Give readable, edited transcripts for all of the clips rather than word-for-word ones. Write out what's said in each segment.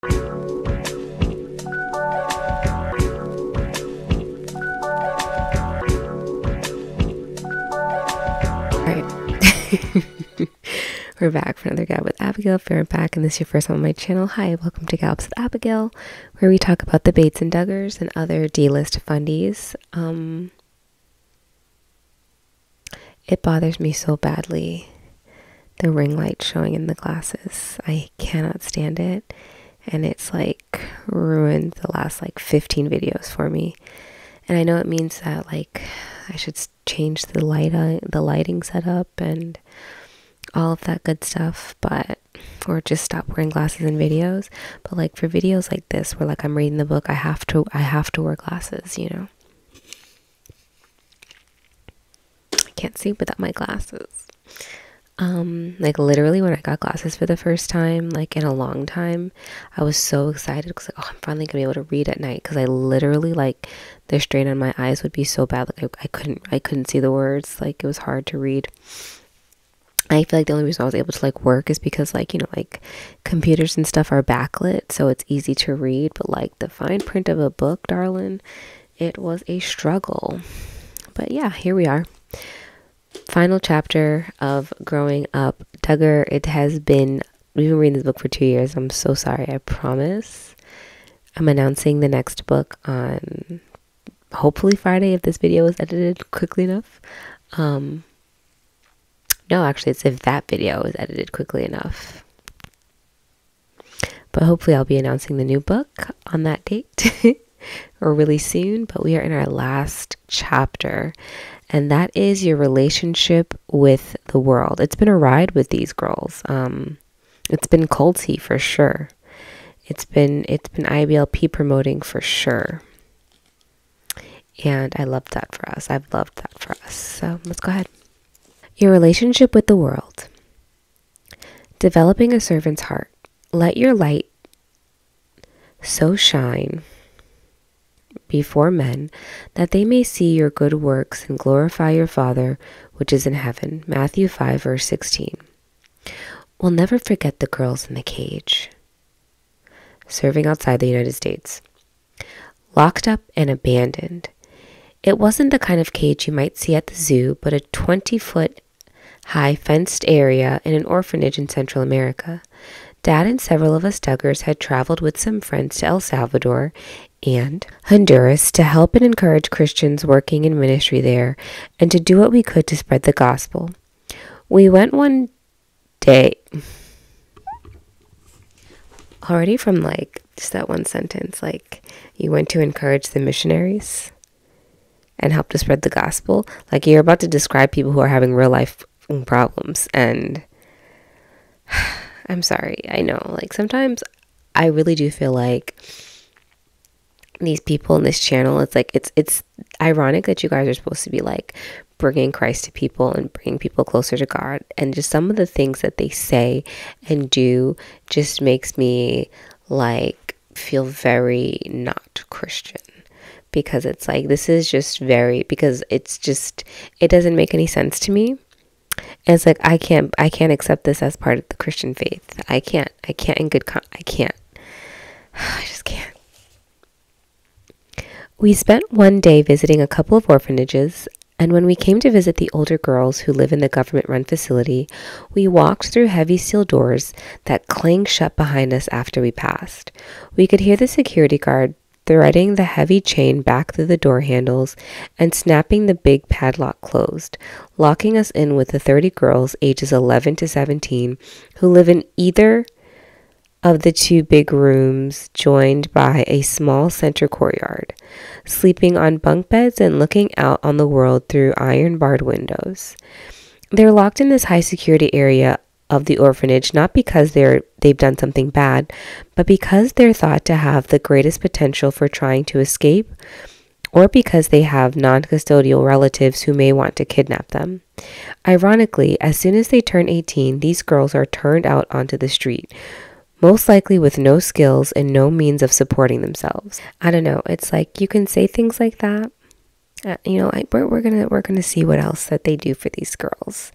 We're back for another Gab with Abigail. If you're back and this is your first time on my channel, hi, welcome to Gabs with Abigail, where we talk about the Bates and Duggars and other D-list fundies. It bothers me so badly, the ring light showing in the glasses. I cannot stand it, and it's like ruined the last like 15 videos for me. And I know it means that like I should change the lighting setup and all of that good stuff, but or just stop wearing glasses in videos. But like for videos like this where like I'm reading the book, I have to wear glasses, you know. I can't see without my glasses. Like literally when I got glasses for the first time, like in a long time, I was so excited because like, oh, I'm finally gonna be able to read at night, because I literally like the strain on my eyes would be so bad, like I couldn't see the words, like it was hard to read. I feel like the only reason I was able to like work is because like, you know, like computers and stuff are backlit, so it's easy to read, but like the fine print of a book, darling, it was a struggle. But yeah, here we are. Final chapter of growing up. Duggar, we've been reading this book for 2 years. I'm so sorry. I promise I'm announcing the next book on hopefully Friday, if this video is edited quickly enough. No, actually, it's if that video is edited quickly enough. But hopefully I'll be announcing the new book on that date or really soon. But we are in our last chapter, and that is your relationship with the world. It's been a ride with these girls. It's been culty for sure. It's been IBLP promoting for sure. And I love that for us. I've loved that for us. So let's go ahead. Your relationship with the world. Developing a servant's heart. Let your light so shine before men that they may see your good works and glorify your Father which is in heaven. Matthew 5 verse 16. We'll never forget the girls in the cage, serving outside the United States, locked up and abandoned. It wasn't the kind of cage you might see at the zoo, but a 20-foot high fenced area in an orphanage in Central America. Dad and several of us Duggars had traveled with some friends to El Salvador and Honduras to help and encourage Christians working in ministry there and to do what we could to spread the gospel. We went one day, already from like just that one sentence, like you went to encourage the missionaries and help to spread the gospel. Like you're about to describe people who are having real life problems. And I'm sorry, I know, like sometimes I really do feel like these people in this channel, it's like it's ironic that you guys are supposed to be like bringing Christ to people and bringing people closer to God, and just some of the things that they say and do just makes me like feel very not Christian, because it's like this is just very, because it's just, it doesn't make any sense to me. And it's like I can't accept this as part of the Christian faith. I can't I can't. I just can't. We spent one day visiting a couple of orphanages, and when we came to visit the older girls who live in the government-run facility, we walked through heavy steel doors that clanged shut behind us after we passed. We could hear the security guard threading the heavy chain back through the door handles and snapping the big padlock closed, locking us in with the 30 girls ages 11 to 17 who live in either of the two big rooms joined by a small center courtyard, sleeping on bunk beds and looking out on the world through iron-barred windows. They're locked in this high security area of the orphanage, not because they've done something bad, but because they're thought to have the greatest potential for trying to escape, or because they have non-custodial relatives who may want to kidnap them. Ironically, as soon as they turn 18, these girls are turned out onto the street, most likely with no skills and no means of supporting themselves. I don't know, it's like you can say things like that. You know, we're gonna see what else that they do for these girls,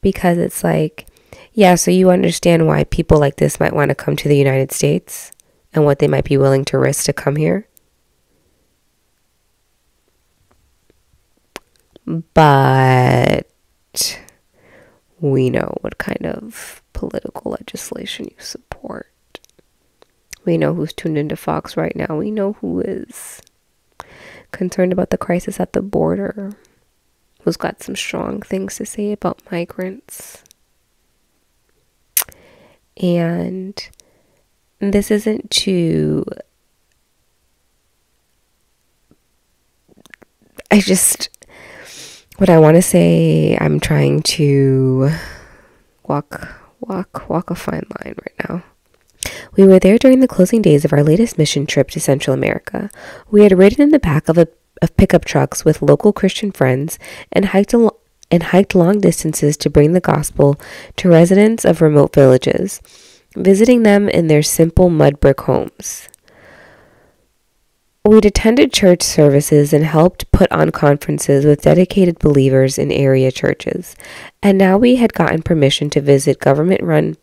because it's like, yeah, so you understand why people like this might want to come to the United States. and what they might be willing to risk to come here. But we know what kind of political legislation you support. We know who's tuned into Fox right now. We know who is concerned about the crisis at the border, who's got some strong things to say about migrants. And this isn't to... What I want to say, I'm trying to walk a fine line right now. We were there during the closing days of our latest mission trip to Central America. We had ridden in the back of pickup trucks with local Christian friends and hiked long distances to bring the gospel to residents of remote villages, visiting them in their simple mud brick homes. We'd attended church services and helped put on conferences with dedicated believers in area churches, and now we had gotten permission to visit a government-run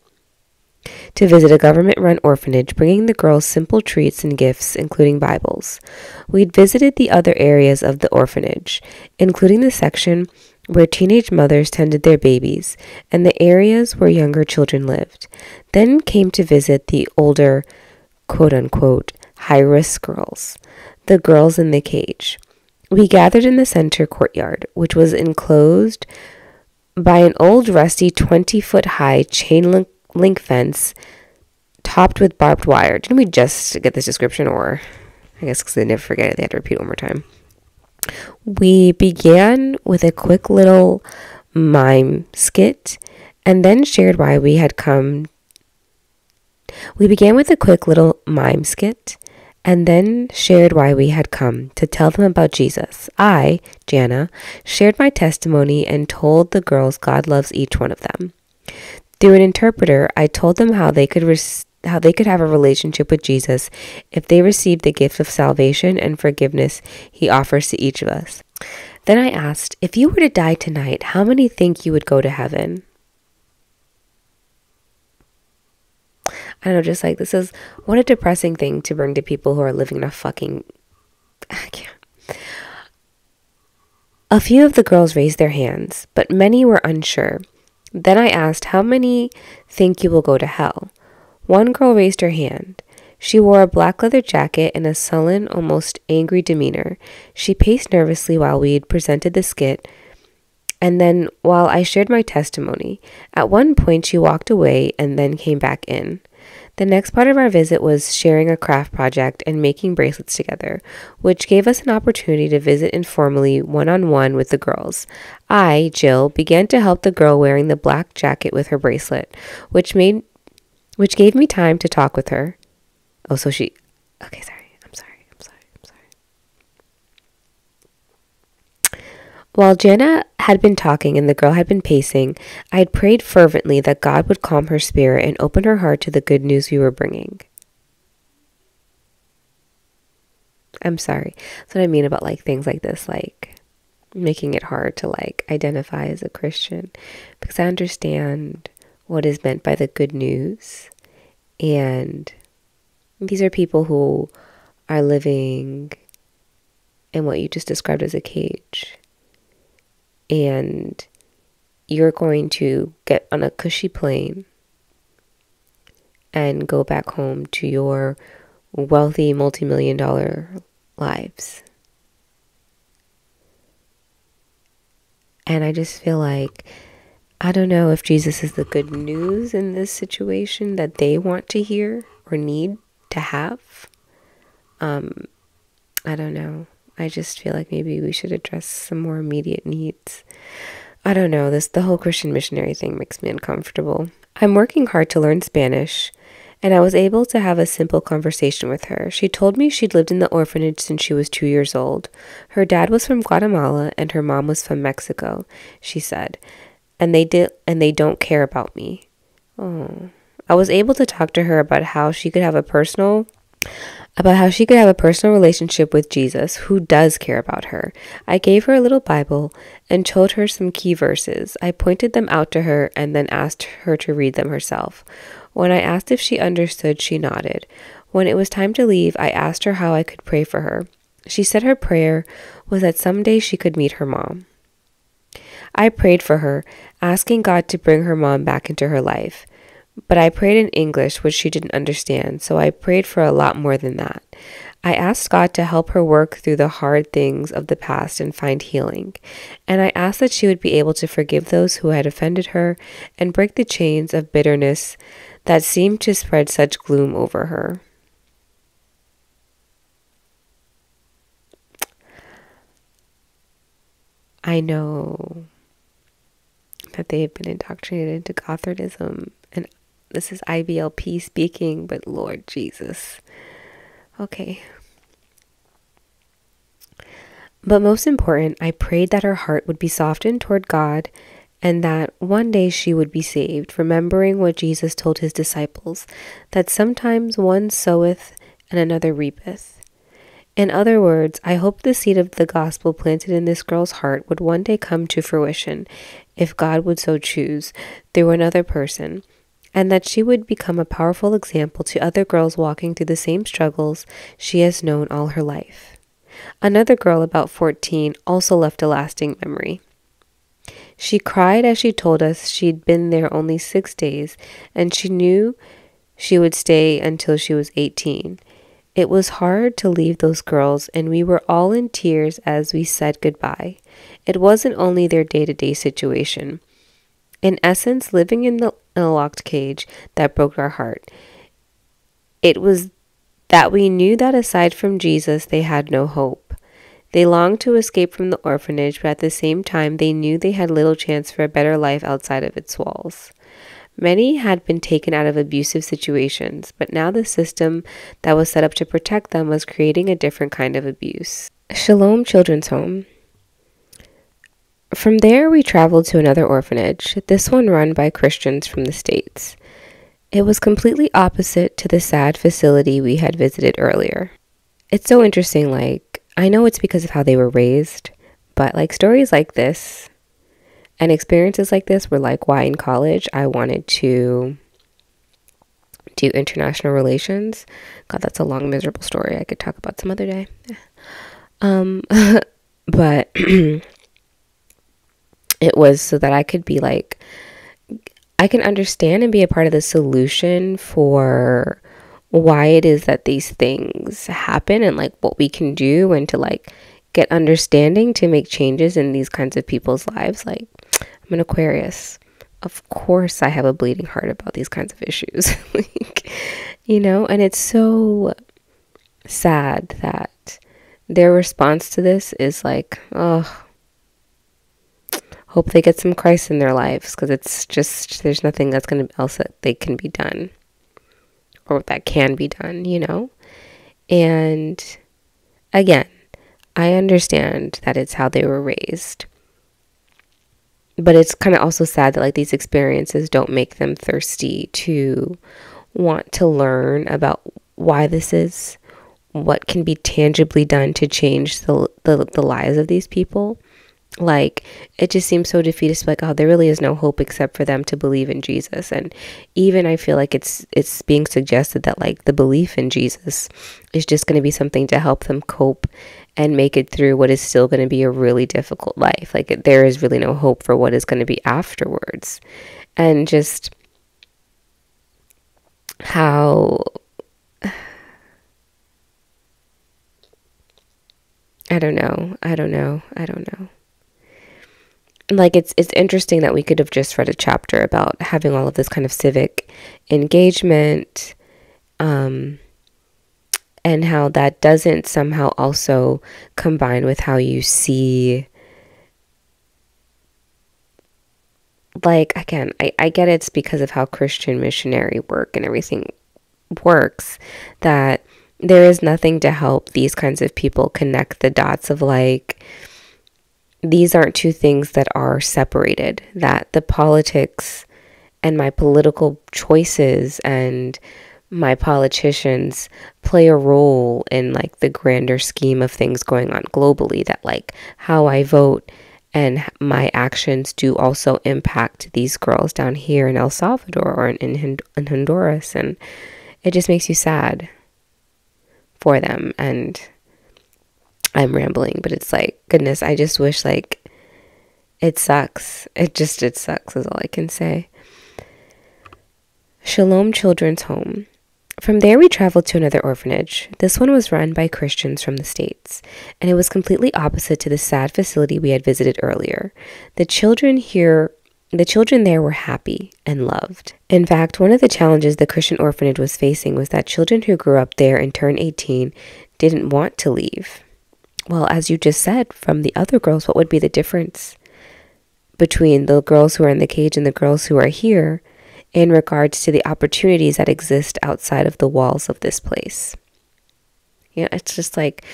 orphanage, bringing the girls simple treats and gifts, including Bibles. We'd visited the other areas of the orphanage, including the section where teenage mothers tended their babies, and the areas where younger children lived. Then came to visit the older, quote-unquote, high-risk girls, the girls in the cage. We gathered in the center courtyard, which was enclosed by an old rusty 20-foot-high chain link fence topped with barbed wire. Didn't we just get this description? Or I guess because they never forget it, they had to repeat it one more time. We began with a quick little mime skit and then shared why we had come. We began with a quick little mime skit and then shared why we had come to tell them about Jesus. I, Jana, shared my testimony and told the girls God loves each one of them. Through an interpreter, I told them how they could have a relationship with Jesus if they received the gift of salvation and forgiveness he offers to each of us. Then I asked, if you were to die tonight, how many think you would go to heaven? I don't know, just like, this is, what a depressing thing to bring to people who are living in a fucking... I can't. A few of the girls raised their hands, but many were unsure. Then I asked, how many think you will go to hell? One girl raised her hand. She wore a black leather jacket and a sullen, almost angry demeanor. She paced nervously while we presented the skit, and then while I shared my testimony. At one point, she walked away and then came back in. The next part of our visit was sharing a craft project and making bracelets together, which gave us an opportunity to visit informally one-on-one with the girls. I, Jill, began to help the girl wearing the black jacket with her bracelet, which gave me time to talk with her. Oh, so she... Okay, sorry. I'm sorry. While Jana had been talking and the girl had been pacing, I had prayed fervently that God would calm her spirit and open her heart to the good news we were bringing. I'm sorry. That's what I mean about like things like this, like making it hard to like identify as a Christian, because I understand what is meant by the good news. And these are people who are living in what you just described as a cage. And you're going to get on a cushy plane and go back home to your wealthy multi-million-dollar lives. And I just feel like, I don't know if Jesus is the good news in this situation that they want to hear or need to have. I don't know. I just feel like maybe we should address some more immediate needs. I don't know. The whole Christian missionary thing makes me uncomfortable. I'm working hard to learn Spanish, and I was able to have a simple conversation with her. She told me she'd lived in the orphanage since she was 2 years old. Her dad was from Guatemala and her mom was from Mexico, she said. And they don't care about me. Oh. I was able to talk to her about how she could have a personal relationship with Jesus, who does care about her. I gave her a little Bible and told her some key verses. I pointed them out to her and then asked her to read them herself. When I asked if she understood, she nodded. When it was time to leave, I asked her how I could pray for her. She said her prayer was that someday she could meet her mom. I prayed for her, asking God to bring her mom back into her life. But I prayed in English, which she didn't understand, so I prayed for a lot more than that. I asked God to help her work through the hard things of the past and find healing. And I asked that she would be able to forgive those who had offended her and break the chains of bitterness that seemed to spread such gloom over her. I know that they have been indoctrinated into Gothardism, and this is IBLP speaking, but Lord Jesus. Okay. But most important, I prayed that her heart would be softened toward God and that one day she would be saved, remembering what Jesus told his disciples, that sometimes one soweth and another reapeth. In other words, I hoped the seed of the gospel planted in this girl's heart would one day come to fruition, if God would so choose, through another person, and that she would become a powerful example to other girls walking through the same struggles she has known all her life. Another girl, about 14, also left a lasting memory. She cried as she told us she'd been there only 6 days, and she knew she would stay until she was 18. It was hard to leave those girls, and we were all in tears as we said goodbye. It wasn't only their day-to-day situation. In essence, living in a locked cage that broke our heart. It was that we knew that aside from Jesus, they had no hope. They longed to escape from the orphanage, but at the same time, they knew they had little chance for a better life outside of its walls. Many had been taken out of abusive situations, but now the system that was set up to protect them was creating a different kind of abuse. Shalom Children's Home. From there, we traveled to another orphanage, this one run by Christians from the States. It was completely opposite to the sad facility we had visited earlier. It's so interesting, I know it's because of how they were raised, but stories like this and experiences like this were why in college I wanted to do international relations. God, that's a long, miserable story I could talk about some other day. But it was so that I could be I can understand and be a part of the solution for why it is that these things happen and what we can do, and to get understanding to make changes in these kinds of people's lives. I'm an Aquarius. Of course I have a bleeding heart about these kinds of issues. And it's so sad that their response to this is oh, hope they get some Christ in their lives, because it's just, there's nothing else that they can be done, or that can be done, And again, I understand that it's how they were raised, but it's kind of also sad that these experiences don't make them thirsty to want to learn about why this is, what can be tangibly done to change the lives of these people. It just seems so defeatist, oh, there really is no hope except for them to believe in Jesus. And even I feel it's being suggested that the belief in Jesus is just going to be something to help them cope and make it through what is still going to be a really difficult life. There is really no hope for what is going to be afterwards. And just how, I don't know. It's interesting that we could have just read a chapter about having all of this kind of civic engagement, and how that doesn't somehow also combine with how you see, again, I get it's because of how Christian missionary work and everything works, that there is nothing to help these kinds of people connect the dots of these aren't two things that are separated, that the politics and my political choices and my politicians play a role in the grander scheme of things going on globally, that how I vote and my actions do also impact these girls down here in El Salvador or in Honduras. And it just makes you sad. for them. And I'm rambling, but it's like, goodness, I just wish, like, it sucks. It sucks is all I can say. Shalom Children's Home. From there, we traveled to another orphanage. This one was run by Christians from the States, and it was completely opposite to the sad facility we had visited earlier. The children there were happy and loved. In fact, one of the challenges the Christian orphanage was facing was that children who grew up there and turned 18 didn't want to leave. Well, as you just said, from the other girls, what would be the difference between the girls who are in the cage and the girls who are here in regards to the opportunities that exist outside of the walls of this place? You know, it's just like,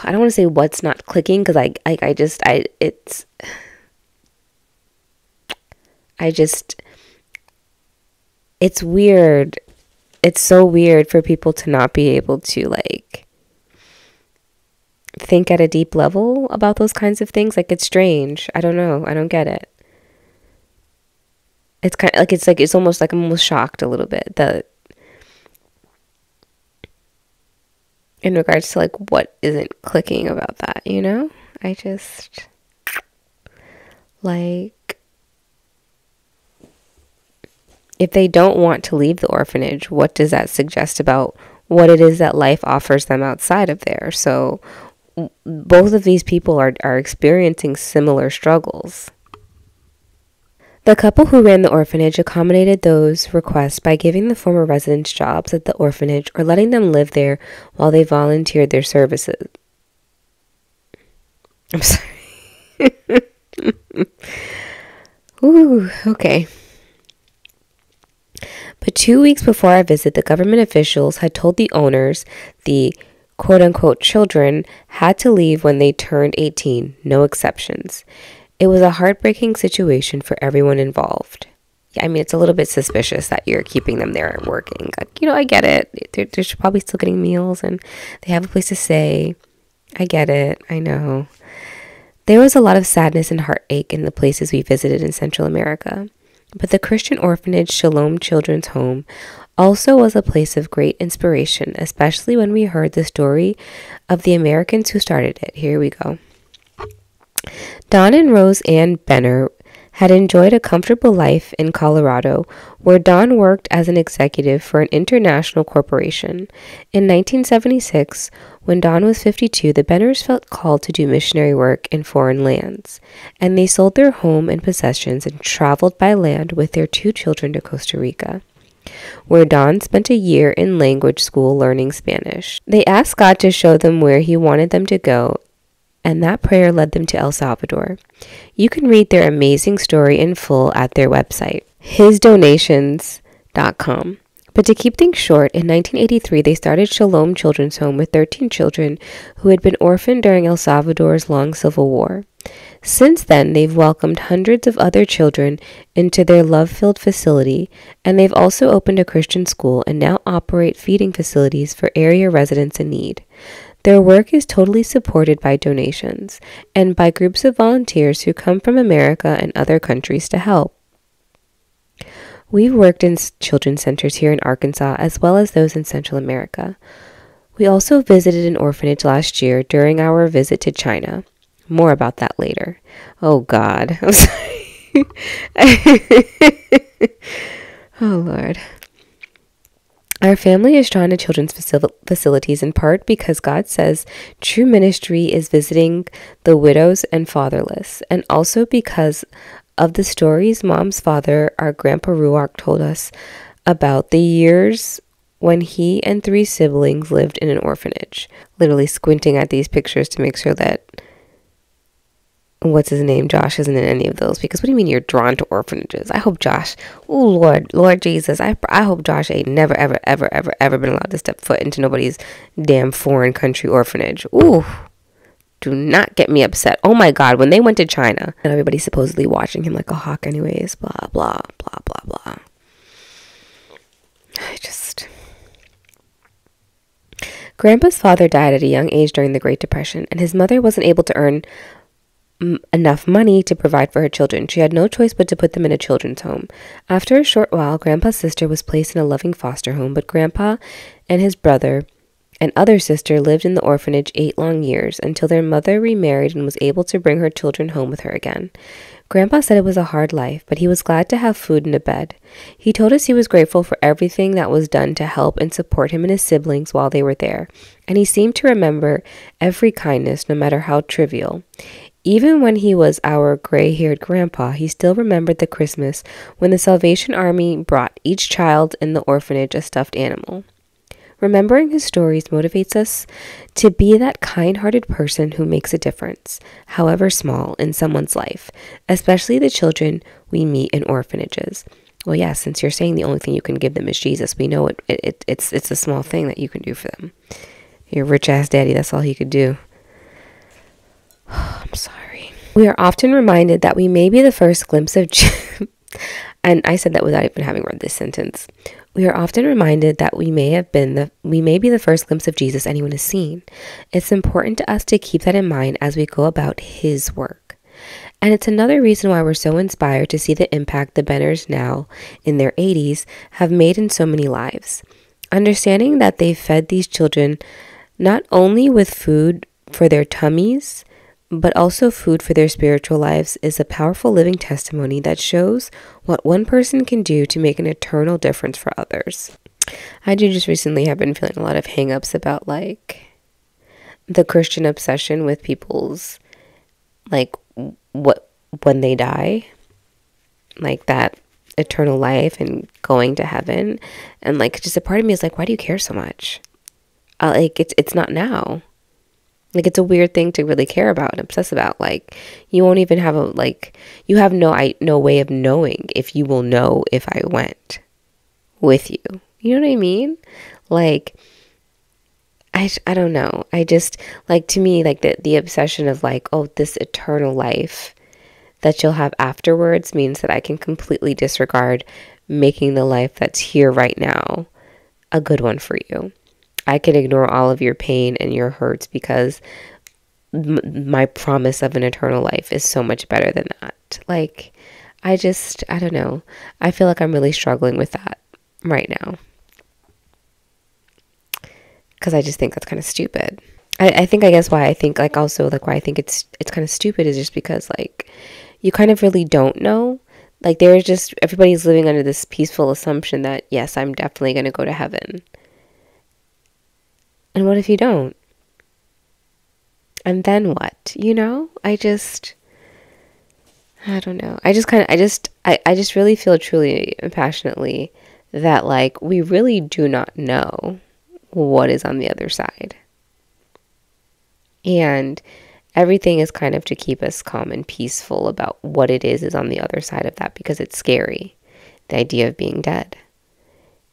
I don't want to say what's not clicking, because it's weird. It's so weird for people to not be able to, like, think at a deep level about those kinds of things. Like, it's strange. I don't know. I don't get it. It's kind of like it's almost like I'm almost shocked a little bit that in regards to, like, what isn't clicking about that, you know? I just, like, if they don't want to leave the orphanage, what does that suggest about what it is that life offers them outside of there? So both of these people are experiencing similar struggles. The couple who ran the orphanage accommodated those requests by giving the former residents jobs at the orphanage or letting them live there while they volunteered their services. I'm sorry. Ooh, okay. But 2 weeks before our visit, the government officials had told the owners the quote-unquote children had to leave when they turned 18, no exceptions. It was a heartbreaking situation for everyone involved. Yeah, I mean, it's a little bit suspicious that you're keeping them there and working. Like, you know, I get it. They're probably still getting meals and they have a place to stay. I get it. I know. There was a lot of sadness and heartache in the places we visited in Central America. But the Christian orphanage Shalom Children's Home also was a place of great inspiration, especially when we heard the story of the Americans who started it. Here we go. Don and Rose Ann Benner had enjoyed a comfortable life in Colorado, where Don worked as an executive for an international corporation. In 1976, when Don was 52, the Benners felt called to do missionary work in foreign lands, and they sold their home and possessions and traveled by land with their 2 children to Costa Rica, where Don spent a year in language school learning Spanish. They asked God to show them where He wanted them to go, and that prayer led them to El Salvador. You can read their amazing story in full at their website, hisdonations.com. But to keep things short, in 1983, they started Shalom Children's Home with 13 children who had been orphaned during El Salvador's long civil war. Since then, they've welcomed hundreds of other children into their love-filled facility, and they've also opened a Christian school and now operate feeding facilities for area residents in need. Their work is totally supported by donations and by groups of volunteers who come from America and other countries to help. We've worked in children's centers here in Arkansas as well as those in Central America. We also visited an orphanage last year during our visit to China. More about that later. Oh God, I'm sorry. Oh Lord. Our family is drawn to children's facilities in part because God says true ministry is visiting the widows and fatherless, and also because of the stories Mom's father, our Grandpa Ruark, told us about the years when he and 3 siblings lived in an orphanage. Literally squinting at these pictures to make sure that what's his name, Josh, isn't in any of those, because what do you mean you're drawn to orphanages? I hope Josh, oh Lord Jesus, I hope Josh ain't never ever been allowed to step foot into nobody's damn foreign country orphanage. Ooh, do not get me upset. Oh my God, when they went to China and everybody's supposedly watching him like a hawk anyways, blah blah blah blah blah. Grandpa's father died at a young age during the Great Depression, and his mother wasn't able to earn enough money to provide for her children. She had no choice but to put them in a children's home. After a short while, Grandpa's sister was placed in a loving foster home, but Grandpa and his brother and other sister lived in the orphanage 8 long years until their mother remarried and was able to bring her children home with her again. Grandpa said it was a hard life, but he was glad to have food and a bed. He told us he was grateful for everything that was done to help and support him and his siblings while they were there, and he seemed to remember every kindness, no matter how trivial. Even when he was our gray-haired grandpa, he still remembered the Christmas when the Salvation Army brought each child in the orphanage a stuffed animal. Remembering his stories motivates us to be that kind-hearted person who makes a difference, however small, in someone's life, especially the children we meet in orphanages. Well, yeah, since you're saying the only thing you can give them is Jesus, we know it's a small thing that you can do for them. Your rich-ass daddy, that's all he could do. I'm sorry. We are often reminded that we may be the first glimpse of and I said that without even having read this sentence. We are often reminded that we may be the first glimpse of Jesus anyone has seen. It's important to us to keep that in mind as we go about his work. And it's another reason why we're so inspired to see the impact the Benners, now in their 80s, have made in so many lives. Understanding that they fed these children not only with food for their tummies, but also food for their spiritual lives is a powerful living testimony that shows what one person can do to make an eternal difference for others. I do just recently have been feeling a lot of hang-ups about like the Christian obsession with people's like what when they die, like that eternal life and going to heaven, and like just a part of me is like, why do you care so much? Like it's not now. Like, it's a weird thing to really care about and obsess about. Like, you won't even have you have no way of knowing if you will know if I went with you. You know what I mean? Like, I don't know. I just, like, to me, like, the obsession of, like, oh, this eternal life that you'll have afterwards means that I can completely disregard making the life that's here right now a good one for you. I can ignore all of your pain and your hurts because my promise of an eternal life is so much better than that. Like, I don't know. I feel like I'm really struggling with that right now. Because I just think that's kind of stupid. I guess why I think, like, also, like, why I think it's kind of stupid is just because, like, you kind of really don't know. Like, everybody's living under this peaceful assumption that, yes, I'm definitely going to go to heaven. And what if you don't? And then what? You know? I don't know. I just really feel truly and passionately that, like, we really do not know what is on the other side. And everything is kind of to keep us calm and peaceful about what it is on the other side of that, because it's scary, the idea of being dead.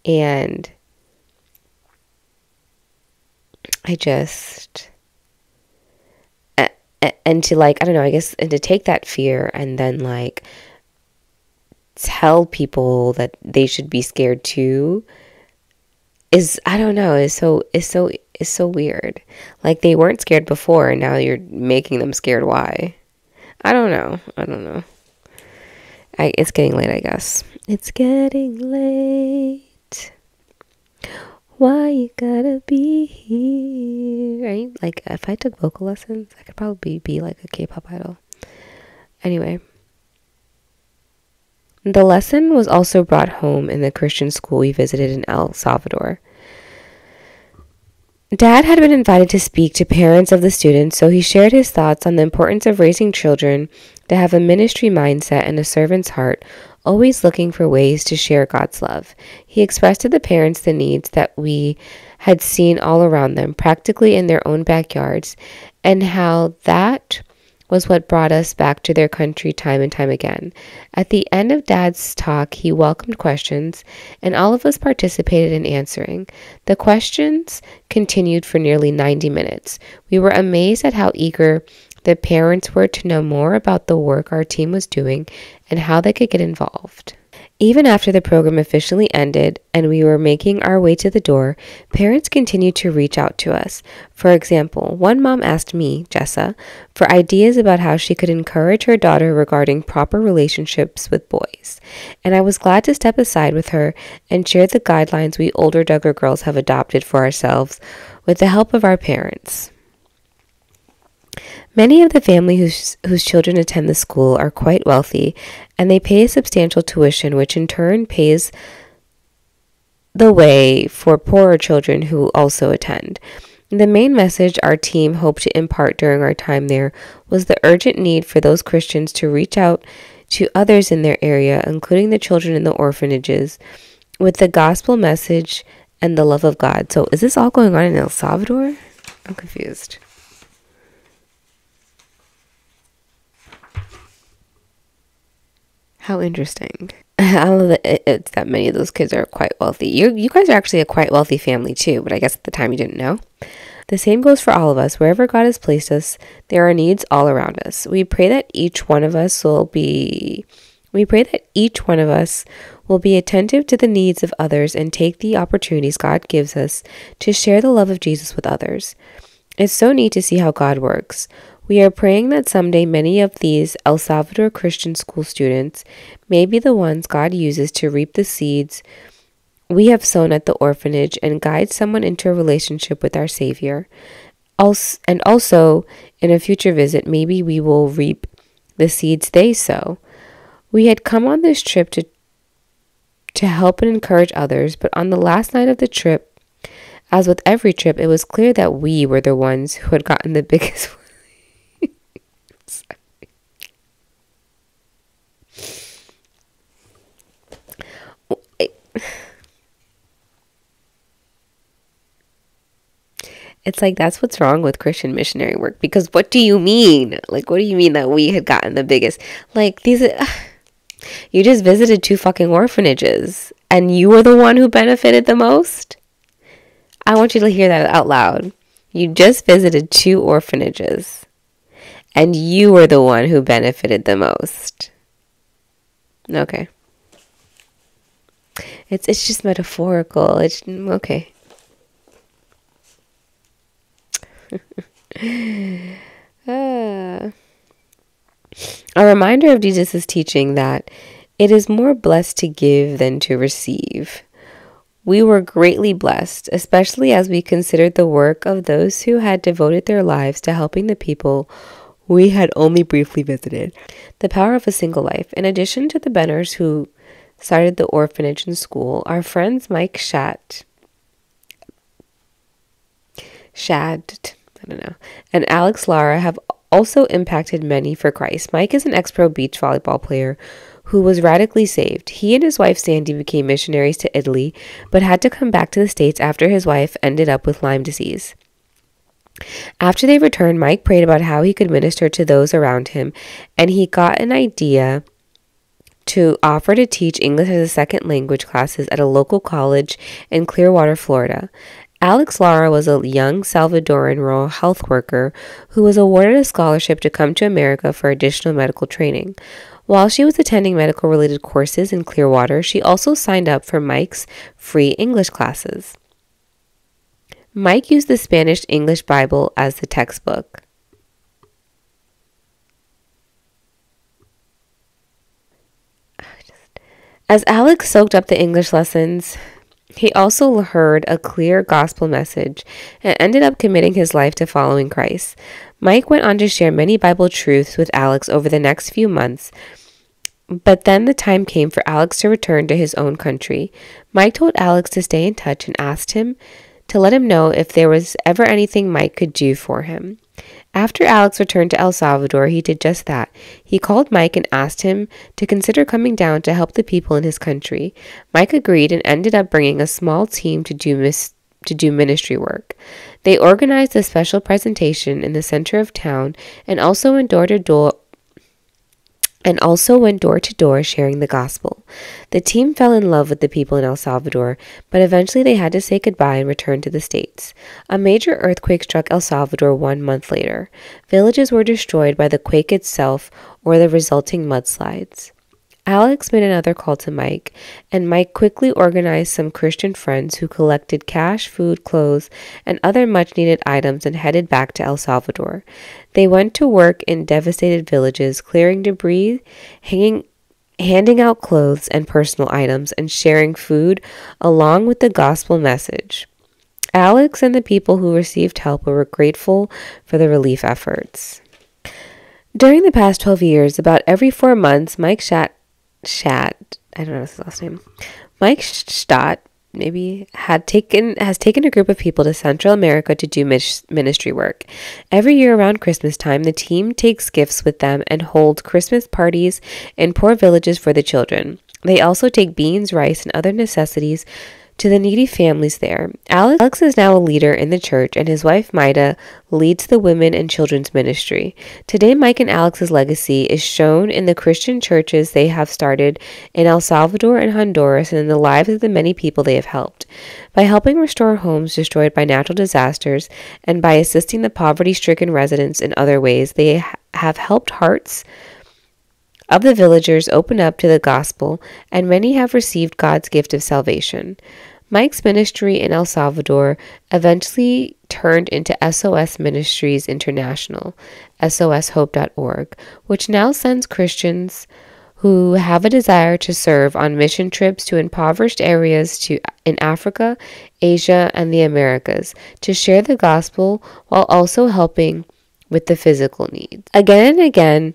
And and to, like, I don't know, I guess, and to take that fear and then, like, tell people that they should be scared too is, I don't know, is so weird. Like, they weren't scared before and now you're making them scared. Why? I don't know. It's getting late, I guess. It's getting late. Why you gotta be here, right? Like, if I took vocal lessons, I could probably be like a K-pop idol. Anyway, the lesson was also brought home in the Christian school we visited in El Salvador. Dad had been invited to speak to parents of the students, so he shared his thoughts on the importance of raising children to have a ministry mindset and a servant's heart, always looking for ways to share God's love. He expressed to the parents the needs that we had seen all around them, practically in their own backyards, and how that was what brought us back to their country time and time again. At the end of Dad's talk, he welcomed questions, and all of us participated in answering. The questions continued for nearly 90 minutes. We were amazed at how eager the parents were to know more about the work our team was doing and how they could get involved. Even after the program officially ended and we were making our way to the door, parents continued to reach out to us. For example, one mom asked me, Jessa, for ideas about how she could encourage her daughter regarding proper relationships with boys. And I was glad to step aside with her and share the guidelines we older Duggar girls have adopted for ourselves with the help of our parents. Many of the families whose children attend the school are quite wealthy, and they pay a substantial tuition, which in turn paves the way for poorer children who also attend. The main message our team hoped to impart during our time there was the urgent need for those Christians to reach out to others in their area, including the children in the orphanages, with the gospel message and the love of God. So is this all going on in El Salvador? I'm confused. How interesting. I love that it's that many of those kids are quite wealthy. You guys are actually a quite wealthy family too, but I guess at the time you didn't know. The same goes for all of us. Wherever God has placed us, there are needs all around us. We pray that each one of us will be attentive to the needs of others and take the opportunities God gives us to share the love of Jesus with others. It's so neat to see how God works. We are praying that someday many of these El Salvador Christian school students may be the ones God uses to reap the seeds we have sown at the orphanage and guide someone into a relationship with our Savior. Also, in a future visit, maybe we will reap the seeds they sow. We had come on this trip to help and encourage others, but on the last night of the trip, as with every trip, it was clear that we were the ones who had gotten the biggest It's like, that's what's wrong with Christian missionary work. Because what do you mean? Like, what do you mean that we had gotten the biggest? Like, you just visited 2 fucking orphanages. And you were the one who benefited the most? I want you to hear that out loud. You just visited 2 orphanages. And you were the one who benefited the most. Okay. It's just metaphorical. It's okay. A reminder of Jesus' teaching that it is more blessed to give than to receive. We were greatly blessed, especially as we considered the work of those who had devoted their lives to helping the people we had only briefly visited. The power of a single life. In addition to the Benners who started the orphanage and school, our friends Mike and Alex Lara have also impacted many for Christ. Mike is an ex-pro beach volleyball player who was radically saved. He and his wife Sandy became missionaries to Italy, but had to come back to the States after his wife ended up with Lyme disease. After they returned, Mike prayed about how he could minister to those around him, and he got an idea to offer to teach English as a second language classes at a local college in Clearwater, Florida. Alex Lara was a young Salvadoran rural health worker who was awarded a scholarship to come to America for additional medical training. While she was attending medical-related courses in Clearwater, she also signed up for Mike's free English classes. Mike used the Spanish-English Bible as the textbook. As Alex soaked up the English lessons, he also heard a clear gospel message and ended up committing his life to following Christ. Mike went on to share many Bible truths with Alex over the next few months, but then the time came for Alex to return to his own country. Mike told Alex to stay in touch and asked him to let him know if there was ever anything Mike could do for him. After Alex returned to El Salvador, he did just that. He called Mike and asked him to consider coming down to help the people in his country. Mike agreed and ended up bringing a small team to do ministry work. They organized a special presentation in the center of town and also went door to door sharing the gospel. The team fell in love with the people in El Salvador, but eventually they had to say goodbye and return to the States. A major earthquake struck El Salvador 1 month later. Villages were destroyed by the quake itself or the resulting mudslides. Alex made another call to Mike, and Mike quickly organized some Christian friends who collected cash, food, clothes, and other much needed items and headed back to El Salvador. They went to work in devastated villages, clearing debris, handing out clothes and personal items, and sharing food along with the gospel message. Alex and the people who received help were grateful for the relief efforts. During the past 12 years, about every 4 months, I don't know his last name. Mike Stott has taken a group of people to Central America to do ministry work. Every year around Christmas time, the team takes gifts with them and holds Christmas parties in poor villages for the children. They also take beans, rice, and other necessities to the needy families there. Alex is now a leader in the church, and his wife Maida leads the women and children's ministry. Today, Mike and Alex's legacy is shown in the Christian churches they have started in El Salvador and Honduras, and in the lives of the many people they have helped. By helping restore homes destroyed by natural disasters, and by assisting the poverty-stricken residents in other ways, they have helped hearts of the villagers open up to the gospel, and many have received God's gift of salvation. Mike's ministry in El Salvador eventually turned into SOS Ministries International, soshope.org, which now sends Christians who have a desire to serve on mission trips to impoverished areas in Africa, Asia, and the Americas to share the gospel while also helping with the physical needs. Again and again,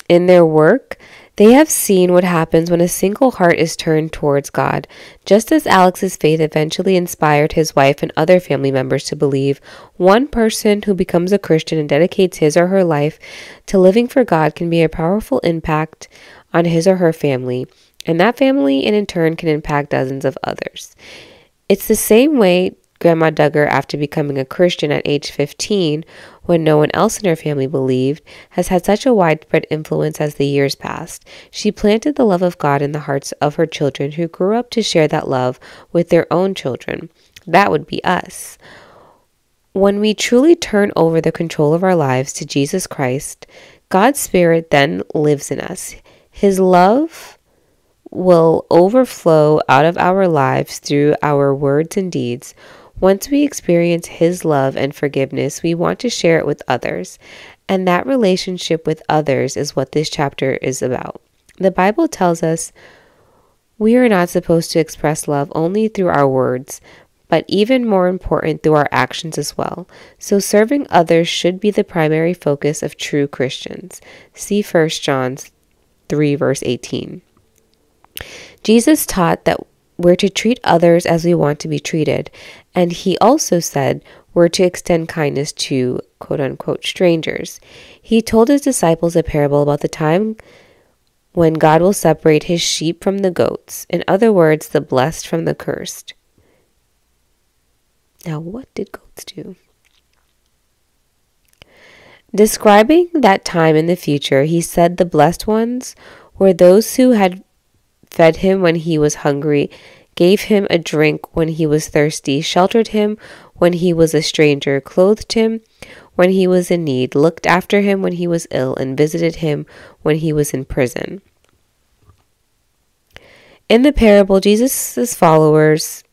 in their work, they have seen what happens when a single heart is turned towards God. Just as Alex's faith eventually inspired his wife and other family members to believe, one person who becomes a Christian and dedicates his or her life to living for God can be a powerful impact on his or her family, and that family in turn can impact dozens of others. It's the same way Grandma Duggar, after becoming a Christian at age 15, when no one else in her family believed, has had such a widespread influence as the years passed. She planted the love of God in the hearts of her children, who grew up to share that love with their own children. That would be us. When we truly turn over the control of our lives to Jesus Christ, God's Spirit then lives in us. His love will overflow out of our lives through our words and deeds. Once we experience His love and forgiveness, we want to share it with others, and that relationship with others is what this chapter is about. The Bible tells us we are not supposed to express love only through our words, but even more important, through our actions as well. So serving others should be the primary focus of true Christians. See 1 John 3, verse 18. Jesus taught that we're to treat others as we want to be treated, and He also said we're to extend kindness to quote-unquote strangers. He told His disciples a parable about the time when God will separate His sheep from the goats. In other words, the blessed from the cursed. Now, what did goats do? Describing that time in the future, He said the blessed ones were those who had fed Him when He was hungry, gave Him a drink when He was thirsty, sheltered Him when He was a stranger, clothed Him when He was in need, looked after Him when He was ill, and visited Him when He was in prison. In the parable, Jesus' followers,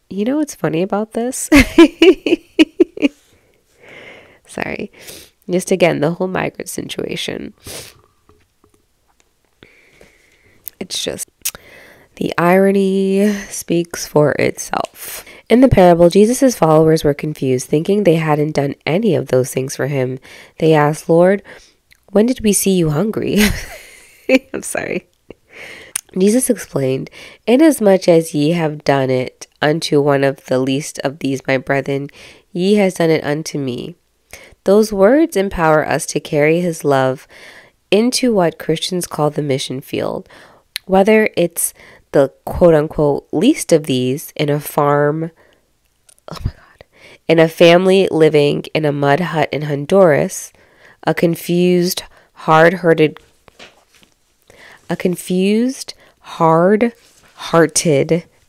you know what's funny about this? Sorry. Just again, the whole migrant situation. It's just, the irony speaks for itself. In the parable, Jesus' followers were confused, thinking they hadn't done any of those things for Him. They asked, "Lord, when did we see you hungry?" I'm sorry. Jesus explained, "Inasmuch as ye have done it unto one of the least of these my brethren, ye has done it unto me." Those words empower us to carry His love into what Christians call the mission field. Whether it's the quote-unquote least of these in a farm, in a family living in a mud hut in Honduras, a confused, hard-hearted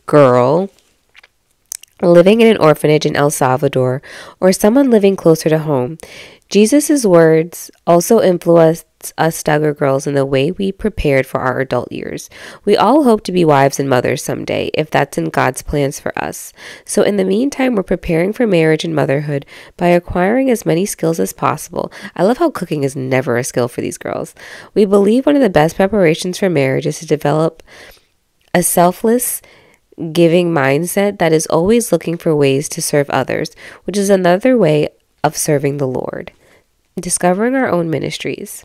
girl living in an orphanage in El Salvador, or someone living closer to home. Jesus' words also influenced us Stugger girls in the way we prepared for our adult years. We all hope to be wives and mothers someday, if that's in God's plans for us. So in the meantime, we're preparing for marriage and motherhood by acquiring as many skills as possible. I love how cooking is never a skill for these girls. We believe one of the best preparations for marriage is to develop a selfless, giving mindset that is always looking for ways to serve others, which is another way of serving the Lord. Discovering our own ministries.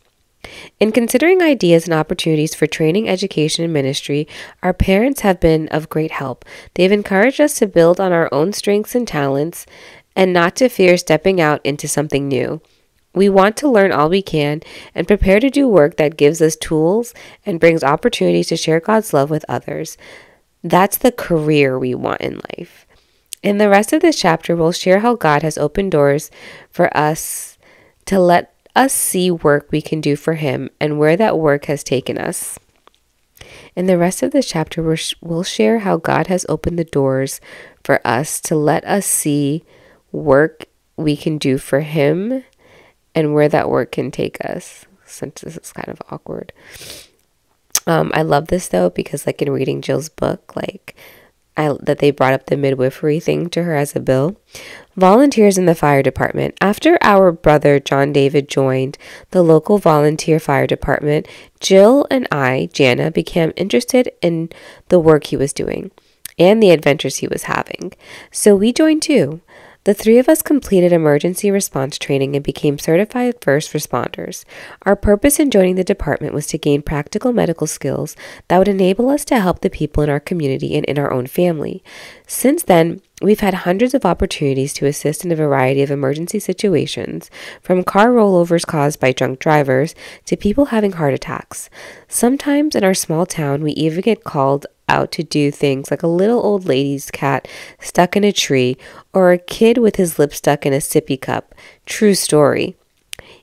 In considering ideas and opportunities for training, education, and ministry, our parents have been of great help. They've encouraged us to build on our own strengths and talents and not to fear stepping out into something new. We want to learn all we can and prepare to do work that gives us tools and brings opportunities to share God's love with others. That's the career we want in life. In the rest of this chapter, we'll share how God has opened doors for us to let us see work we can do for Him and where that work has taken us. In the rest of this chapter, we'll share how God has opened the doors for us to let us see work we can do for Him and where that work can take us. Since this is kind of awkward. I love this though, because like in reading Jill's book, that they brought up the midwifery thing to her as a bill. Volunteers in the fire department. After our brother John David joined the local volunteer fire department, Jill and I, Jana, became interested in the work he was doing and the adventures he was having. So we joined too. The three of us completed emergency response training and became certified first responders. Our purpose in joining the department was to gain practical medical skills that would enable us to help the people in our community and in our own family. Since then, we've had hundreds of opportunities to assist in a variety of emergency situations, from car rollovers caused by drunk drivers to people having heart attacks. Sometimes in our small town, we even get called out to do things like a little old lady's cat stuck in a tree or a kid with his lip stuck in a sippy cup. True story.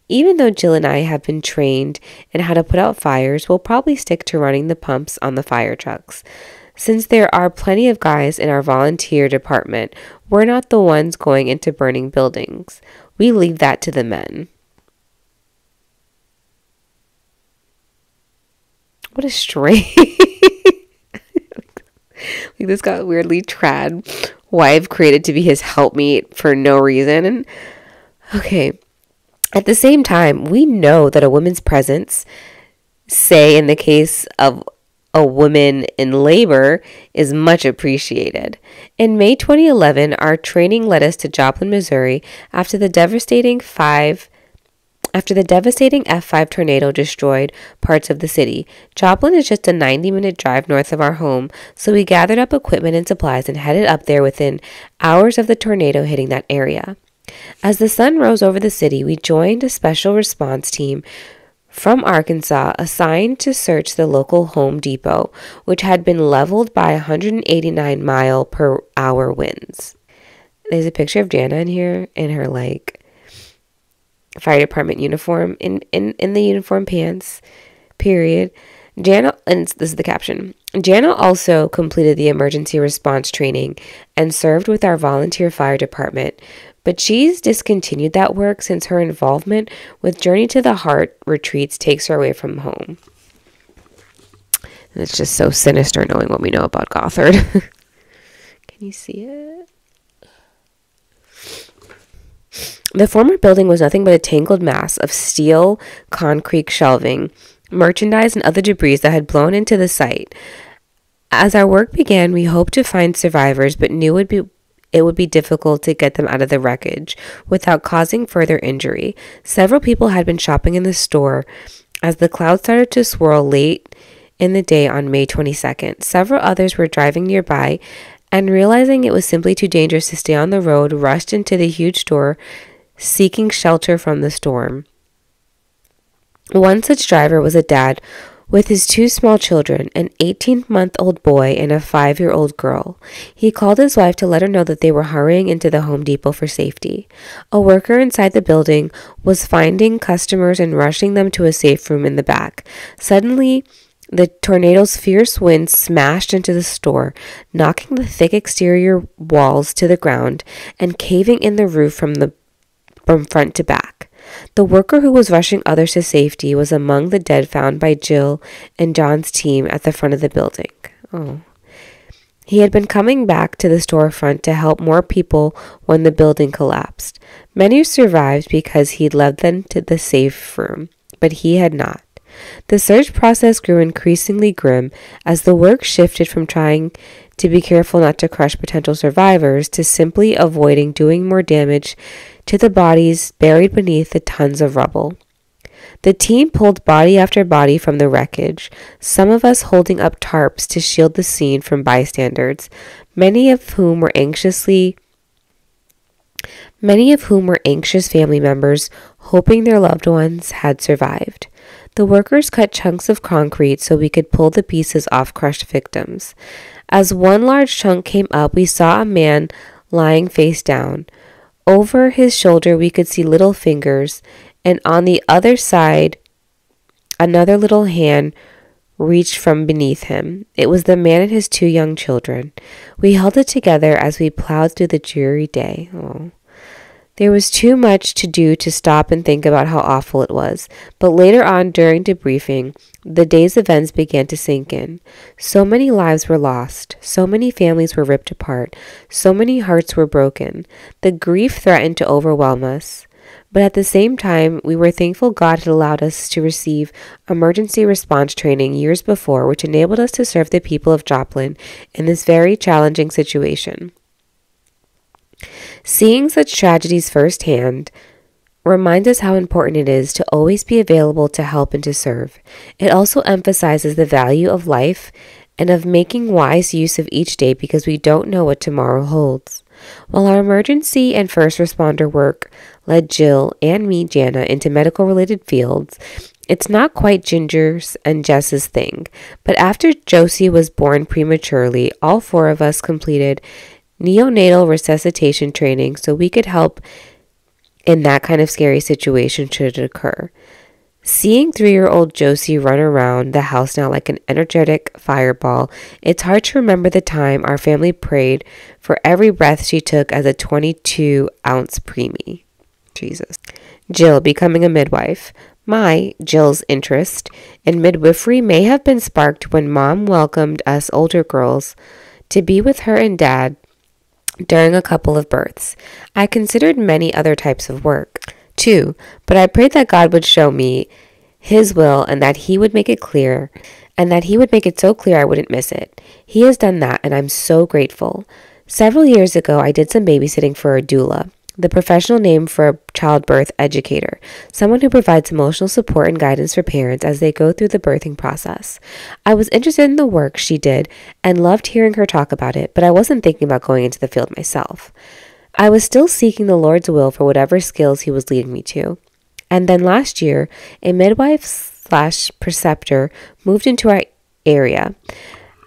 Even though Jill and I have been trained in how to put out fires, we'll probably stick to running the pumps on the fire trucks. Since there are plenty of guys in our volunteer department, we're not the ones going into burning buildings. We leave that to the men. What a strange... Like this got weirdly trad wife created to be his helpmeet for no reason. And okay, at the same time, we know that a woman's presence, say in the case of a woman in labor, is much appreciated. In May 2011, our training led us to Joplin, Missouri after the devastating F5 tornado destroyed parts of the city. Joplin is just a 90-minute drive north of our home, so we gathered up equipment and supplies and headed up there within hours of the tornado hitting that area. As the sun rose over the city, we joined a special response team from Arkansas assigned to search the local Home Depot, which had been leveled by 189-mile-per-hour winds. There's a picture of Jana in here in her fire department uniform, in the uniform pants, period. Jana, and this is the caption, Jana also completed the emergency response training and served with our volunteer fire department, but she's discontinued that work since her involvement with Journey to the Heart retreats takes her away from home. And it's just so sinister knowing what we know about Gothard. Can you see it? The former building was nothing but a tangled mass of steel, concrete shelving, merchandise, and other debris that had blown into the site. As our work began, we hoped to find survivors, but knew it would be difficult to get them out of the wreckage without causing further injury. Several people had been shopping in the store as the clouds started to swirl late in the day on May 22nd. Several others were driving nearby and, realizing it was simply too dangerous to stay on the road, rushed into the huge store seeking shelter from the storm. One such driver was a dad with his two small children, an 18-month-old boy and a 5-year-old girl. He called his wife to let her know that they were hurrying into the Home Depot for safety. A worker inside the building was finding customers and rushing them to a safe room in the back. Suddenly, The tornado's fierce wind smashed into the store, knocking the thick exterior walls to the ground and caving in the roof from front to back. The worker who was rushing others to safety was among the dead found by Jill and John's team at the front of the building. Oh. He had been coming back to the storefront to help more people when the building collapsed. Many survived because he'd led them to the safe room, but he had not. The search process grew increasingly grim as the work shifted from trying to be careful not to crush potential survivors to simply avoiding doing more damage to the bodies buried beneath the tons of rubble. The team pulled body after body from the wreckage, some of us holding up tarps to shield the scene from bystanders, many of whom were anxious family members hoping their loved ones had survived. The workers cut chunks of concrete so we could pull the pieces off crushed victims. As one large chunk came up, we saw a man lying face down. Over his shoulder, we could see little fingers, and on the other side, another little hand reached from beneath him. It was the man and his 2 young children. We held it together as we plowed through the dreary day. Oh. There was too much to do to stop and think about how awful it was, but later on during debriefing, the day's events began to sink in. So many lives were lost, so many families were ripped apart, so many hearts were broken. The grief threatened to overwhelm us. But at the same time, we were thankful God had allowed us to receive emergency response training years before, which enabled us to serve the people of Joplin in this very challenging situation. Seeing such tragedies firsthand reminds us how important it is to always be available to help and to serve. It also emphasizes the value of life and of making wise use of each day because we don't know what tomorrow holds. While our emergency and first responder work led Jill and me, Jana, into medical-related fields, it's not quite Ginger's and Jess's thing. But after Josie was born prematurely, all 4 of us completed neonatal resuscitation training so we could help in that kind of scary situation should it occur. Seeing 3-year-old Josie run around the house now like an energetic fireball, it's hard to remember the time our family prayed for every breath she took as a 22-ounce preemie. Jesus. Jill becoming a midwife. Jill's interest in midwifery may have been sparked when Mom welcomed us older girls to be with her and Dad during a couple of births. I considered many other types of work too, but I prayed that God would show me His will and that He would make it clear, and that He would make it so clear I wouldn't miss it. He has done that, and I'm so grateful. Several years ago, I did some babysitting for a doula, the professional name for a childbirth educator, someone who provides emotional support and guidance for parents as they go through the birthing process. I was interested in the work she did and loved hearing her talk about it, but I wasn't thinking about going into the field myself. I was still seeking the Lord's will for whatever skills He was leading me to. And then last year, a midwife/preceptor moved into our area.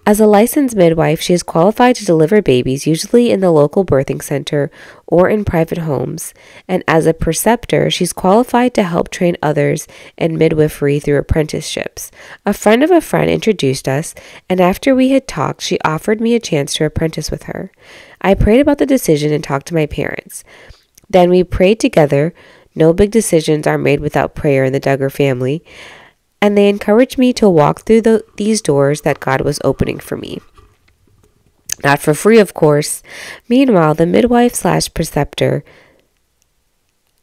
As a licensed midwife, she is qualified to deliver babies, usually in the local birthing center or in private homes. And as a preceptor, she's qualified to help train others in midwifery through apprenticeships. A friend of a friend introduced us, and after we had talked, she offered me a chance to apprentice with her. I prayed about the decision and talked to my parents. Then we prayed together. No big decisions are made without prayer in the Duggar family. And they encouraged me to walk through these doors that God was opening for me. Not for free, of course. Meanwhile, the midwife/preceptor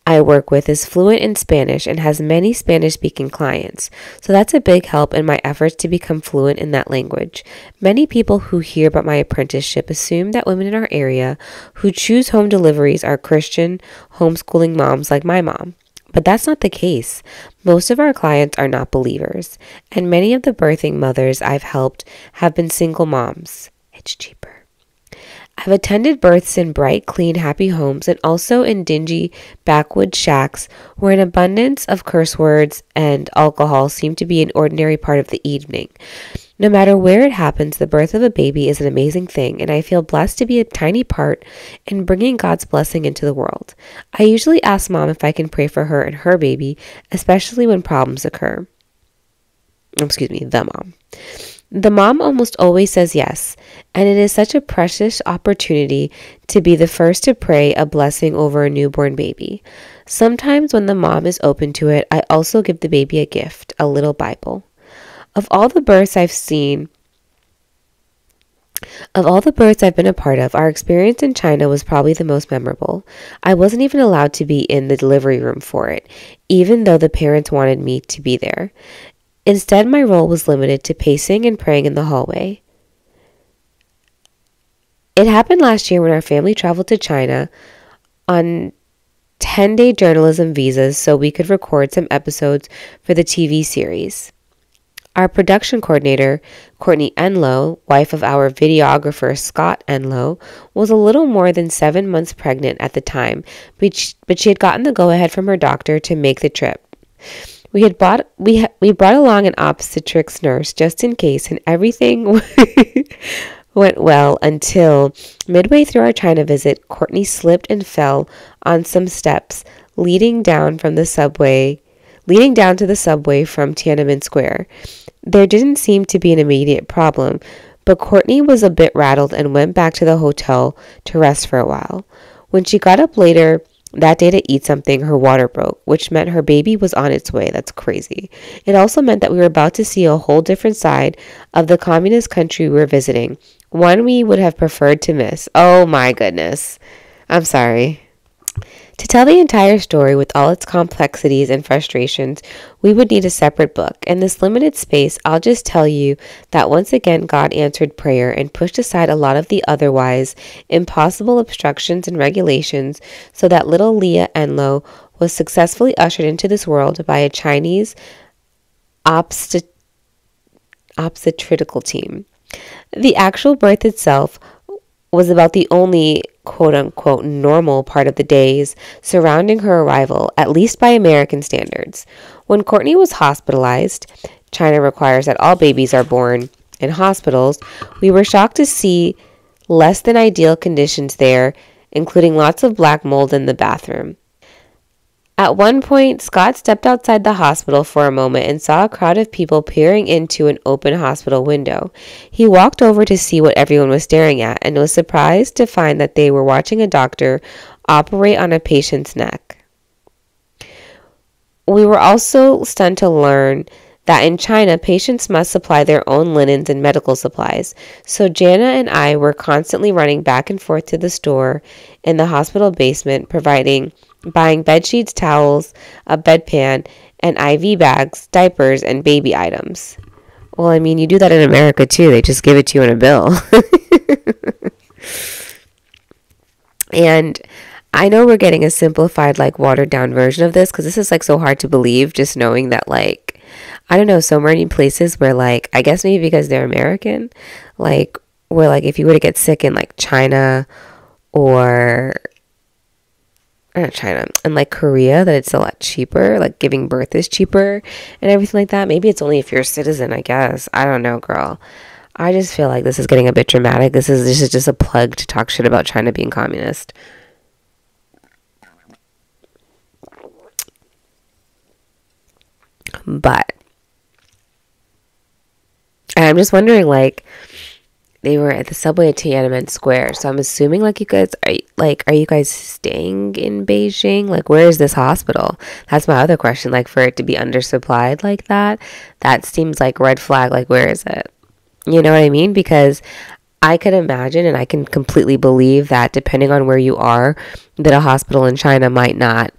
I work with is fluent in Spanish and has many Spanish-speaking clients, so that's a big help in my efforts to become fluent in that language. Many people who hear about my apprenticeship assume that women in our area who choose home deliveries are Christian, homeschooling moms like my mom. But that's not the case. Most of our clients are not believers, and many of the birthing mothers I've helped have been single moms. It's cheaper. I've attended births in bright, clean, happy homes and also in dingy backwoods shacks where an abundance of curse words and alcohol seem to be an ordinary part of the evening. No matter where it happens, the birth of a baby is an amazing thing, and I feel blessed to be a tiny part in bringing God's blessing into the world. I usually ask Mom if I can pray for her and her baby, especially when problems occur. Excuse me, the mom. The mom almost always says yes, and it is such a precious opportunity to be the first to pray a blessing over a newborn baby. Sometimes when the mom is open to it, I also give the baby a gift, a little Bible. Of all the births I've seen, of all the births I've been a part of, our experience in China was probably the most memorable. I wasn't even allowed to be in the delivery room for it, even though the parents wanted me to be there. Instead, my role was limited to pacing and praying in the hallway. It happened last year when our family traveled to China on 10-day journalism visas so we could record some episodes for the TV series. Our production coordinator, Courtney Enlow, wife of our videographer Scott Enlow, was a little more than 7 months pregnant at the time, but she had gotten the go-ahead from her doctor to make the trip. We brought along an obstetrics nurse just in case, and everything went well until midway through our China visit, Courtney slipped and fell on some steps leading down to the subway from Tiananmen Square. There didn't seem to be an immediate problem, but Courtney was a bit rattled and went back to the hotel to rest for a while. When she got up later that day to eat something, her water broke, which meant her baby was on its way. That's crazy. It also meant that we were about to see a whole different side of the communist country we were visiting, one we would have preferred to miss. Oh my goodness. I'm sorry. To tell the entire story with all its complexities and frustrations, we would need a separate book. In this limited space, I'll just tell you that once again God answered prayer and pushed aside a lot of the otherwise impossible obstructions and regulations so that little Leah Enlow was successfully ushered into this world by a Chinese obstetrical team. The actual birth itself was about the only quote-unquote normal part of the days surrounding her arrival, at least by American standards. When Courtney was hospitalized, China requires that all babies are born in hospitals, we were shocked to see less than ideal conditions there, including lots of black mold in the bathroom. At one point, Scott stepped outside the hospital for a moment and saw a crowd of people peering into an open hospital window. He walked over to see what everyone was staring at and was surprised to find that they were watching a doctor operate on a patient's neck. We were also stunned to learn that in China, patients must supply their own linens and medical supplies. So Jana and I were constantly running back and forth to the store in the hospital basement, buying bed sheets, towels, a bedpan, and IV bags, diapers, and baby items. Well, I mean, you do that in America too. They just give it to you in a bill. And I know we're getting a simplified, like, watered down version of this because this is, like, so hard to believe, just knowing that, like, I don't know, so many places where, like, I guess maybe because they're American, like, where, like, if you were to get sick in, like, China or not China, and like Korea, that it's a lot cheaper, like giving birth is cheaper and everything like that. Maybe it's only if you're a citizen, I guess. I don't know, girl. I just feel like this is getting a bit dramatic. This is just a plug to talk shit about China being communist. But I'm just wondering, like, they were at the subway at Tiananmen Square, so I'm assuming, like, are you guys staying in Beijing? Like, where is this hospital? That's my other question. Like, for it to be undersupplied like that seems like red flag. Like, where is it? You know what I mean? Because I could imagine, and I can completely believe that depending on where you are, that a hospital in China might not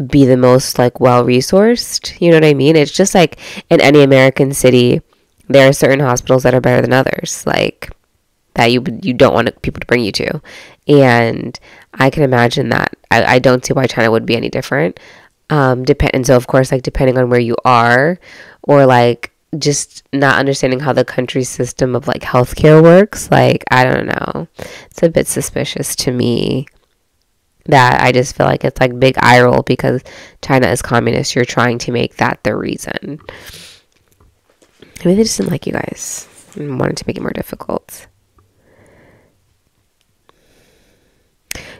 be the most, like, well-resourced. You know what I mean? It's just like in any American city, there are certain hospitals that are better than others, like, that you don't want people to bring you to. And I can imagine that. I don't see why China would be any different. And so, of course, like, depending on where you are, or, like, just not understanding how the country's system of, like, healthcare works, like, I don't know. It's a bit suspicious to me that I just feel like it's, like, big eye roll because China is communist. You're trying to make that the reason. Maybe they just didn't like you guys and wanted to make it more difficult.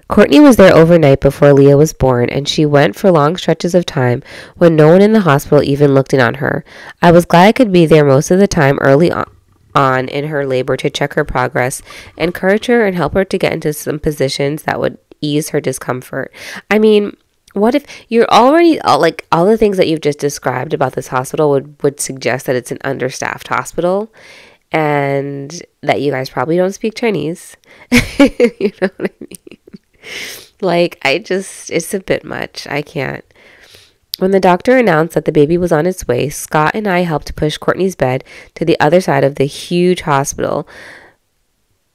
Courtney was there overnight before Leah was born, and she went for long stretches of time when no one in the hospital even looked in on her. I was glad I could be there most of the time early on in her labor to check her progress, encourage her, and help her to get into some positions that would ease her discomfort. I mean, what if you're already like all the things that you've just described about this hospital would suggest that it's an understaffed hospital and that you guys probably don't speak Chinese. You know what I mean? Like, it's a bit much. I can't. When the doctor announced that the baby was on its way, Scott and I helped push Courtney's bed to the other side of the huge hospital.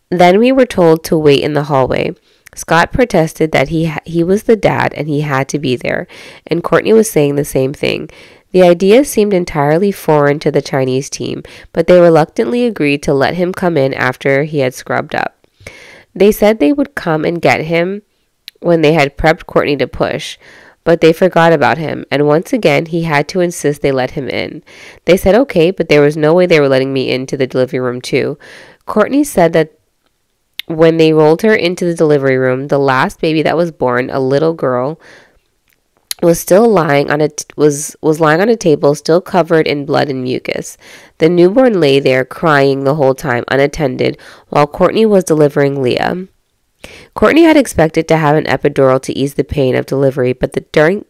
Then we were told to wait in the hallway. Scott protested that he was the dad and he had to be there, and Courtney was saying the same thing. The idea seemed entirely foreign to the Chinese team, but they reluctantly agreed to let him come in after he had scrubbed up. They said they would come and get him when they had prepped Courtney to push, but they forgot about him, and once again he had to insist they let him in. They said okay, but there was no way they were letting me into the delivery room too. Courtney said that when they rolled her into the delivery room, the last baby that was born, a little girl, was still lying on a table, still covered in blood and mucus. The newborn lay there crying the whole time, unattended, while Courtney was delivering Leah. Courtney had expected to have an epidural to ease the pain of delivery, but during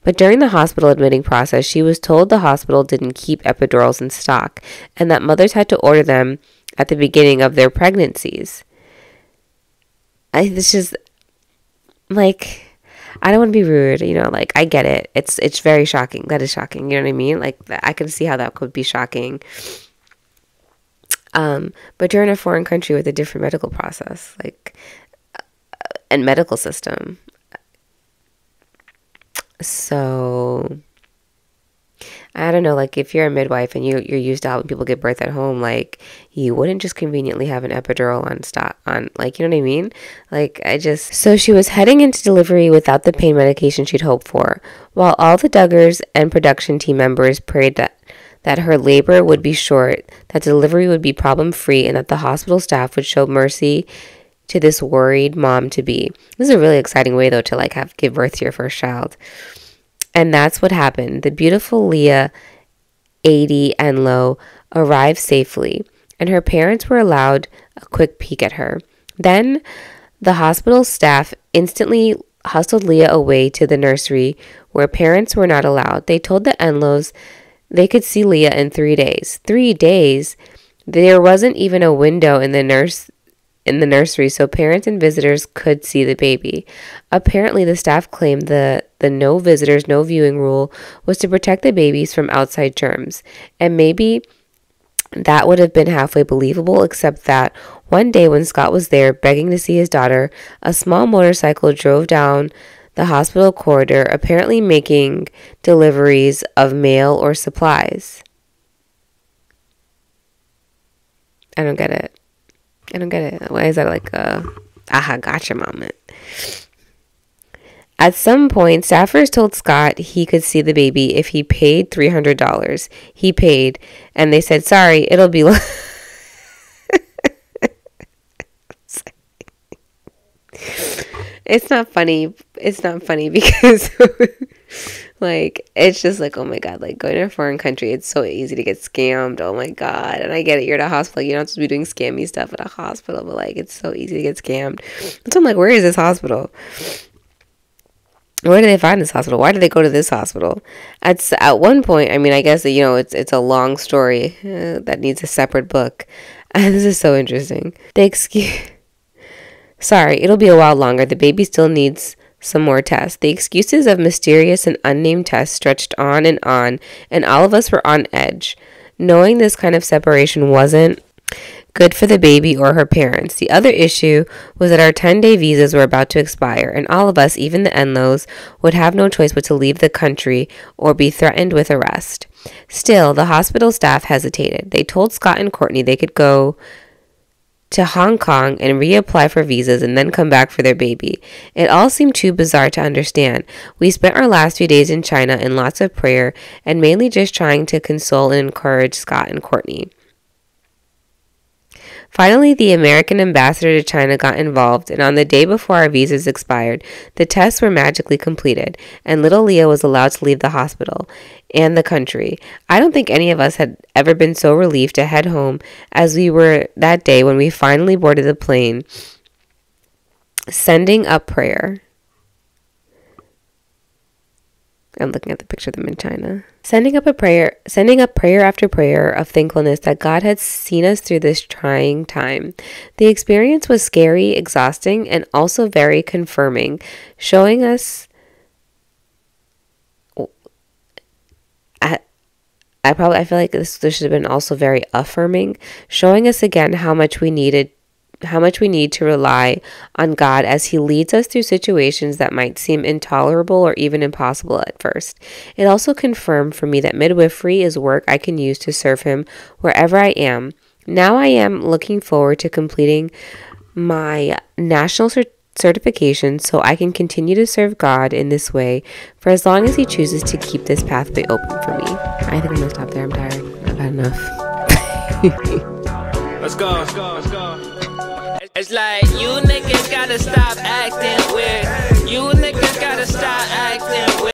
the hospital admitting process, she was told the hospital didn't keep epidurals in stock, and that mothers had to order them at the beginning of their pregnancies. It's just like, I don't want to be rude, like, I get it. It's very shocking. That is shocking. You know what I mean? Like, I can see how that could be shocking. But you're in a foreign country with a different medical process, like, and medical system. So, I don't know, like, if you're a midwife and you're used to helping people give birth at home, like, you wouldn't just conveniently have an epidural like, you know what I mean? Like, so she was heading into delivery without the pain medication she'd hoped for, while all the Duggars and production team members prayed that her labor would be short, that delivery would be problem-free, and that the hospital staff would show mercy to this worried mom-to-be. This is a really exciting way, though, to, like, give birth to your first child. And that's what happened. The beautiful Leah, 80 and low, arrived safely, and her parents were allowed a quick peek at her. Then the hospital staff instantly hustled Leah away to the nursery where parents were not allowed. They told the Enlows they could see Leah in 3 days. 3 days? There wasn't even a window in the nursery, so parents and visitors could see the baby. Apparently, the staff claimed the no visitors, no viewing rule was to protect the babies from outside germs. And maybe that would have been halfway believable, except that one day when Scott was there begging to see his daughter, a small motorcycle drove down the hospital corridor, apparently making deliveries of mail or supplies. I don't get it. Why is that like a aha gotcha moment? At some point, staffers told Scott he could see the baby if he paid $300. He paid, and they said, sorry, it'll be It's not funny. It's not funny because like, it's just like, oh my God, like, going to a foreign country, it's so easy to get scammed. Oh my God. And I get it. You're at a hospital. You're not supposed to be doing scammy stuff at a hospital, but like, it's so easy to get scammed. So I'm like, where is this hospital? Where do they find this hospital? Why do they go to this hospital? At one point, I mean, I guess, it's a long story that needs a separate book. And this is so interesting. Sorry, it'll be a while longer. The baby still needs some more tests. The excuses of mysterious and unnamed tests stretched on, and all of us were on edge, knowing this kind of separation wasn't good for the baby or her parents. The other issue was that our 10-day visas were about to expire, and all of us, even the Enlows, would have no choice but to leave the country or be threatened with arrest. Still, the hospital staff hesitated. They told Scott and Courtney they could go to Hong Kong and reapply for visas and then come back for their baby. It all seemed too bizarre to understand. We spent our last few days in China in lots of prayer and mainly just trying to console and encourage Scott and Courtney. Finally, the American ambassador to China got involved, and on the day before our visas expired, the tests were magically completed, and little Leah was allowed to leave the hospital and the country. I don't think any of us had ever been so relieved to head home as we were that day when we finally boarded the plane, sending up prayer. I'm looking at the picture of them in China. Sending up prayer after prayer of thankfulness that God had seen us through this trying time. The experience was scary, exhausting, and also very confirming, showing us I feel like this should have been also very affirming, showing us again how much we need to rely on God as He leads us through situations that might seem intolerable or even impossible at first. It also confirmed for me that midwifery is work I can use to serve Him wherever I am. Now I am looking forward to completing my national certification so I can continue to serve God in this way for as long as He chooses to keep this pathway open for me. I think I'm gonna stop there. I'm tired. I've had enough. Let's go. It's like you niggas gotta stop acting weird. You niggas gotta stop acting weird.